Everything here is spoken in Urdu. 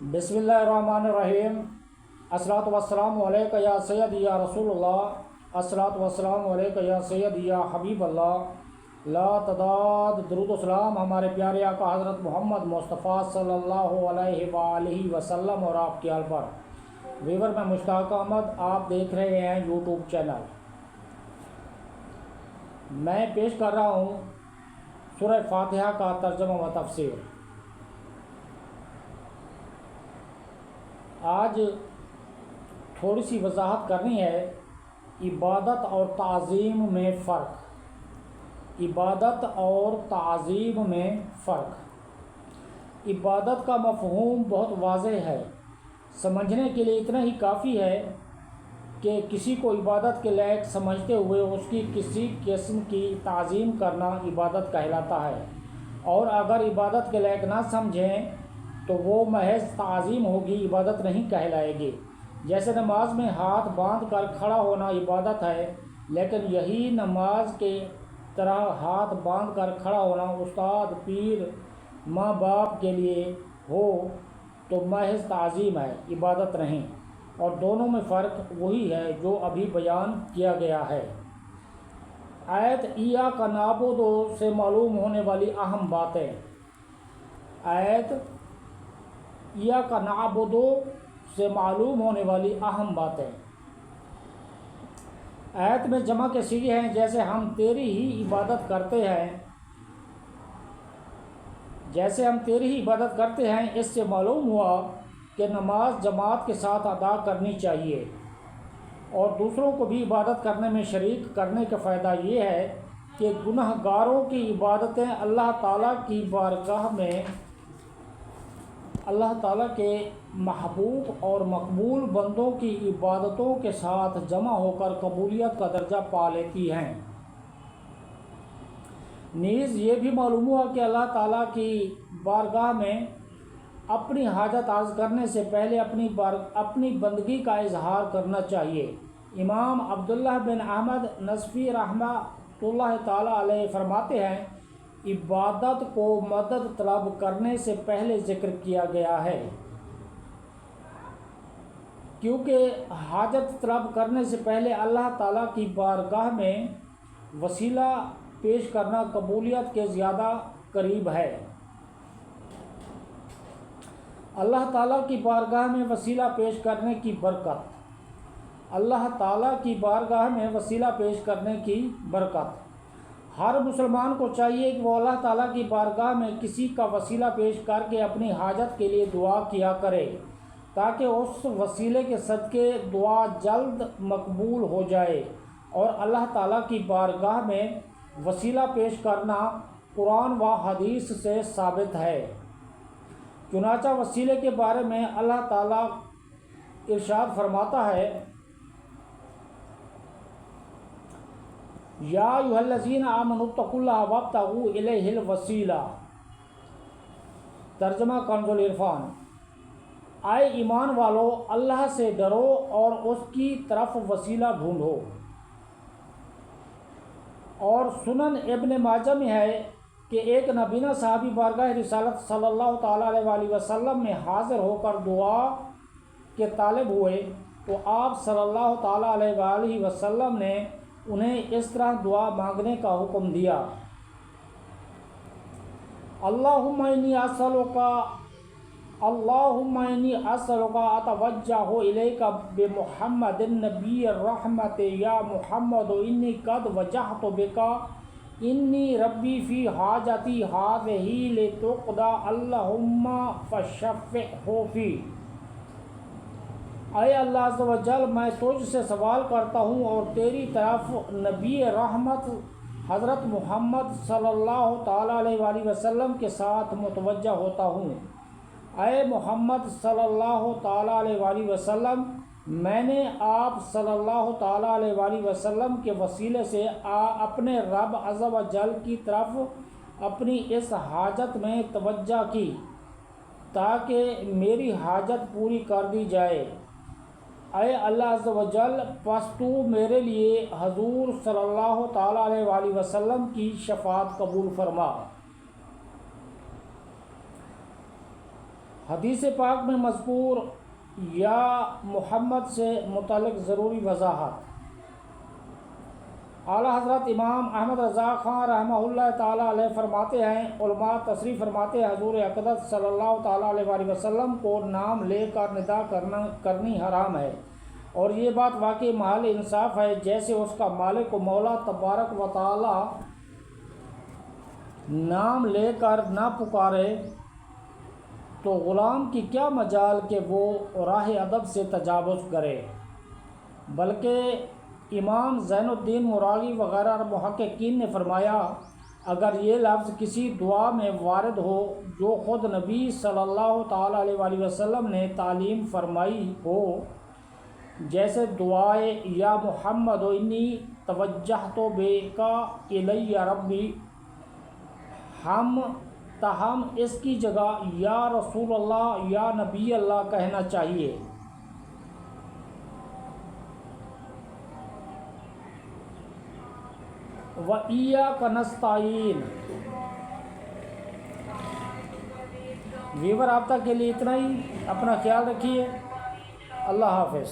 بسم اللہ الرحمن الرحیم۔ الصلاۃ والسلام علیک یا سید یا رسول اللہ، الصلاۃ والسلام علیک یا سید یا حبیب اللہ، لا تعداد درود و سلام ہمارے پیارے آقا حضرت محمد مصطفیٰ صلی اللہ علیہ وآلہ وسلم اور آپ کے آل پر۔ ویور میں مشتاق احمد، آپ دیکھ رہے ہیں یوٹیوب چینل۔ میں پیش کر رہا ہوں سورہ فاتحہ کا ترجمہ و تفسیر۔ آج تھوڑی سی وضاحت کرنی ہے، عبادت اور تعظیم میں فرق۔ عبادت اور تعظیم میں فرق۔ عبادت کا مفہوم بہت واضح ہے، سمجھنے کے لیے اتنا ہی کافی ہے کہ کسی کو عبادت کے لائق سمجھتے ہوئے اس کی کسی قسم کی تعظیم کرنا عبادت کہلاتا ہے، اور اگر عبادت کے لائق نہ سمجھیں تو وہ محض تعظیم ہوگی، عبادت نہیں کہلائے گی۔ جیسے نماز میں ہاتھ باندھ کر کھڑا ہونا عبادت ہے، لیکن یہی نماز کے طرح ہاتھ باندھ کر کھڑا ہونا استاد، پیر، ماں باپ کے لیے ہو تو محض تعظیم ہے، عبادت نہیں۔ اور دونوں میں فرق وہی ہے جو ابھی بیان کیا گیا ہے۔ آیت ایاک نعبد سے معلوم ہونے والی اہم باتیں۔ آیت ایاک نعبد سے معلوم ہونے والی اہم باتیں۔ آیت میں جمع کے صیغے ہیں، جیسے ہم تیری ہی عبادت کرتے ہیں۔ اس سے معلوم ہوا کہ نماز جماعت کے ساتھ ادا کرنی چاہیے، اور دوسروں کو بھی عبادت کرنے میں شریک کرنے کا فائدہ یہ ہے کہ گناہ گاروں کی عبادتیں اللہ تعالیٰ کی بارگاہ میں اللہ تعالیٰ کے محبوب اور مقبول بندوں کی عبادتوں کے ساتھ جمع ہو کر قبولیت کا درجہ پا لیتی ہیں۔ نیز یہ بھی معلوم ہوا کہ اللہ تعالیٰ کی بارگاہ میں اپنی حاجت عرض کرنے سے پہلے اپنی بندگی کا اظہار کرنا چاہیے۔ امام عبداللہ بن احمد نصفی رحمۃ اللہ تعالیٰ علیہ فرماتے ہیں، عبادت کو مدد طلب کرنے سے پہلے ذکر کیا گیا ہے، کیونکہ حاجت طلب کرنے سے پہلے اللہ تعالیٰ کی بارگاہ میں وسیلہ پیش کرنا قبولیت کے زیادہ قریب ہے۔ اللہ تعالیٰ کی بارگاہ میں وسیلہ پیش کرنے کی برکت۔ اللہ تعالیٰ کی بارگاہ میں وسیلہ پیش کرنے کی برکت۔ ہر مسلمان کو چاہیے کہ وہ اللہ تعالیٰ کی بارگاہ میں کسی کا وسیلہ پیش کر کے اپنی حاجت کے لیے دعا کیا کرے، تاکہ اس وسیلے کے صدقے دعا جلد مقبول ہو جائے۔ اور اللہ تعالیٰ کی بارگاہ میں وسیلہ پیش کرنا قرآن و حدیث سے ثابت ہے۔ چنانچہ وسیلے کے بارے میں اللہ تعالیٰ ارشاد فرماتا ہے، یا ایھا الذین آمنوا اتقوا اللہ وابتغوا الیہ الوسیلہ۔ ترجمہ کنز العرفان۔ اے ایمان والو، اللہ سے ڈرو اور اس کی طرف وسیلہ ڈھونڈو۔ اور سنن ابن ماجہ میں ہے کہ ایک نابینا صحابی بارگاہ رسالت صلی اللہ تعالیٰ علیہ وآلہ وسلم میں حاضر ہو کر دعا کے طالب ہوئے، تو آپ صلی اللہ تعالیٰ علیہ وآلہ وسلم نے انہیں اس طرح دعا مانگنے کا حکم دیا، اللہم انی اسألک اتوجہ الیک بمحمد النبی الرحمت، یا محمد انی قد وجہت بک انی ربی فی حاجتی ہذہ لتقضی اللہم فشفعہ فی۔ اے اللہ عز و جل، میں تجھ سے سوال کرتا ہوں اور تیری طرف نبی رحمت حضرت محمد صلی اللہ تعالیٰ علیہ وآلہ وسلم کے ساتھ متوجہ ہوتا ہوں۔ اے محمد صلی اللہ تعالیٰ علیہ وآلہ وسلم، میں نے آپ صلی اللہ تعالیٰ علیہ وآلہ وسلم کے وسیلے سے اپنے رب عز و جل کی طرف اپنی اس حاجت میں توجہ کی تاکہ میری حاجت پوری کر دی جائے۔ اے اللہ عز و جل، پس تو میرے لیے حضور صلی اللہ تعالیٰ علیہ وآلہ وسلم کی شفاعت قبول فرما۔ حدیث پاک میں مذکور یا محمد سے متعلق ضروری وضاحت۔ اعلیٰ حضرت امام احمد رضا خان رحمہ اللہ تعالیٰ علیہ فرماتے ہیں، علماء تصریح فرماتے ہیں حضور اقدس صلی اللہ تعالیٰ علیہ وآلہ وسلم کو نام لے کر ندا کرنی حرام ہے، اور یہ بات واقعی محل انصاف ہے۔ جیسے اس کا مالک و مولا تبارک و تعالیٰ نام لے کر نہ پکارے تو غلام کی کیا مجال کہ وہ راہ ادب سے تجاوز کرے۔ بلکہ امام زین الدین مراغی وغیرہ محققین نے فرمایا، اگر یہ لفظ کسی دعا میں وارد ہو جو خود نبی صلی اللہ تعالیٰ علیہ وآلہ وسلم نے تعلیم فرمائی ہو، جیسے دعائے یا محمد و انی توجہت بک الی ربی، ہم تاہم اس کی جگہ یا رسول اللہ یا نبی اللہ کہنا چاہیے۔ وَإِيَّاكَ نَسْتَعِينُ۔ ویور رابطہ کے لیے اتنا ہی، اپنا خیال رکھیے، اللہ حافظ۔